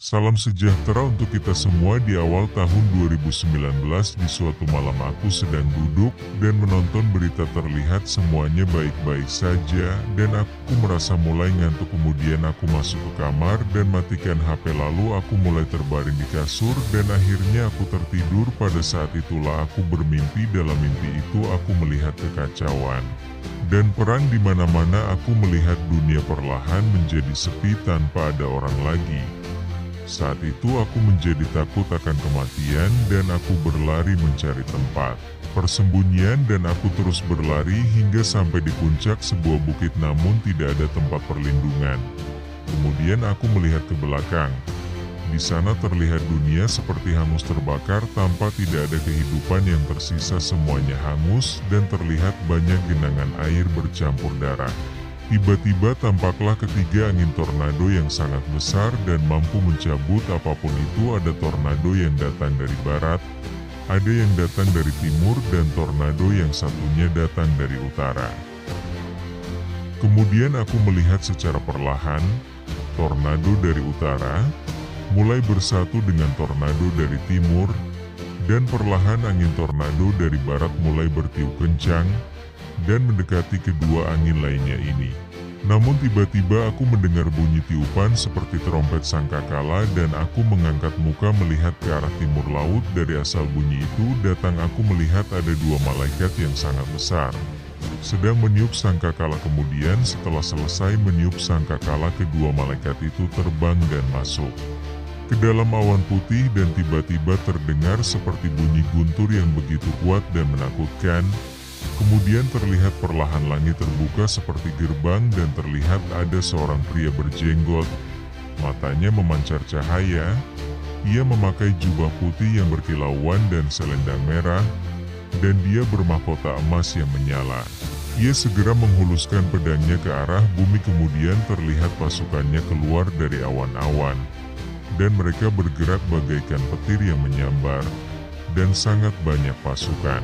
Salam sejahtera untuk kita semua di awal tahun 2019. Di suatu malam aku sedang duduk dan menonton berita, terlihat semuanya baik-baik saja dan aku merasa mulai ngantuk. Kemudian aku masuk ke kamar dan matikan HP, lalu aku mulai terbaring di kasur dan akhirnya aku tertidur. Pada saat itulah aku bermimpi. Dalam mimpi itu aku melihat kekacauan dan perang di mana-mana. Aku melihat dunia perlahan menjadi sepi tanpa ada orang lagi. Saat itu aku menjadi takut akan kematian dan aku berlari mencari tempat persembunyian dan aku terus berlari hingga sampai di puncak sebuah bukit, namun tidak ada tempat perlindungan. Kemudian aku melihat ke belakang. Di sana terlihat dunia seperti hangus terbakar tanpa tidak ada kehidupan yang tersisa, semuanya hangus dan terlihat banyak genangan air bercampur darah. Tiba-tiba tampaklah ketiga angin tornado yang sangat besar dan mampu mencabut apapun itu. Ada tornado yang datang dari barat, ada yang datang dari timur, dan tornado yang satunya datang dari utara. Kemudian aku melihat secara perlahan, tornado dari utara mulai bersatu dengan tornado dari timur, dan perlahan angin tornado dari barat mulai bertiup kencang dan mendekati kedua angin lainnya ini. Namun tiba-tiba aku mendengar bunyi tiupan seperti trompet sangkakala dan aku mengangkat muka melihat ke arah timur laut. Dari asal bunyi itu datang aku melihat ada dua malaikat yang sangat besar sedang meniup sangkakala. Kemudian setelah selesai meniup sangkakala, kedua malaikat itu terbang dan masuk ke dalam awan putih dan tiba-tiba terdengar seperti bunyi guntur yang begitu kuat dan menakutkan. Kemudian terlihat perlahan langit terbuka seperti gerbang dan terlihat ada seorang pria berjenggot. Matanya memancar cahaya. Ia memakai jubah putih yang berkilauan dan selendang merah, dan dia bermahkota emas yang menyala. Ia segera menghuluskan pedangnya ke arah bumi. Kemudian terlihat pasukannya keluar dari awan-awan, dan mereka bergerak bagaikan petir yang menyambar, dan sangat banyak pasukan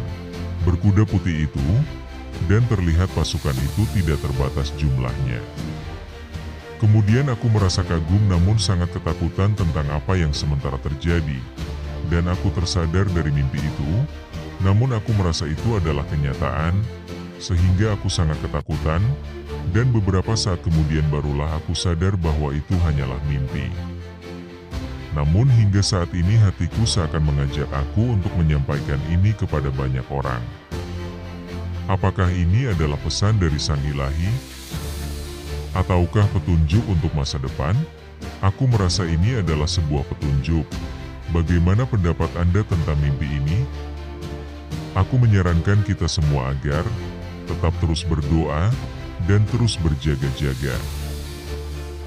berkuda putih itu, dan terlihat pasukan itu tidak terbatas jumlahnya. Kemudian aku merasa kagum namun sangat ketakutan tentang apa yang sementara terjadi, dan aku tersadar dari mimpi itu, namun aku merasa itu adalah kenyataan, sehingga aku sangat ketakutan, dan beberapa saat kemudian barulah aku sadar bahwa itu hanyalah mimpi. Namun hingga saat ini hatiku seakan mengajak aku untuk menyampaikan ini kepada banyak orang. Apakah ini adalah pesan dari Sang Ilahi? Ataukah petunjuk untuk masa depan? Aku merasa ini adalah sebuah petunjuk. Bagaimana pendapat Anda tentang mimpi ini? Aku menyarankan kita semua agar tetap terus berdoa dan terus berjaga-jaga.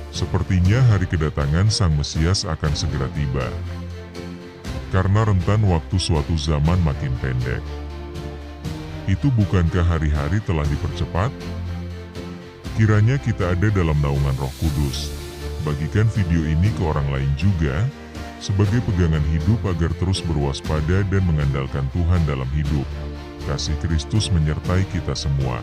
Sepertinya hari kedatangan Sang Mesias akan segera tiba. Karena rentan waktu suatu zaman makin pendek. Itu bukankah hari-hari telah dipercepat? Kiranya kita ada dalam naungan Roh Kudus. Bagikan video ini ke orang lain juga, sebagai pegangan hidup agar terus berwaspada dan mengandalkan Tuhan dalam hidup. Kasih Kristus menyertai kita semua.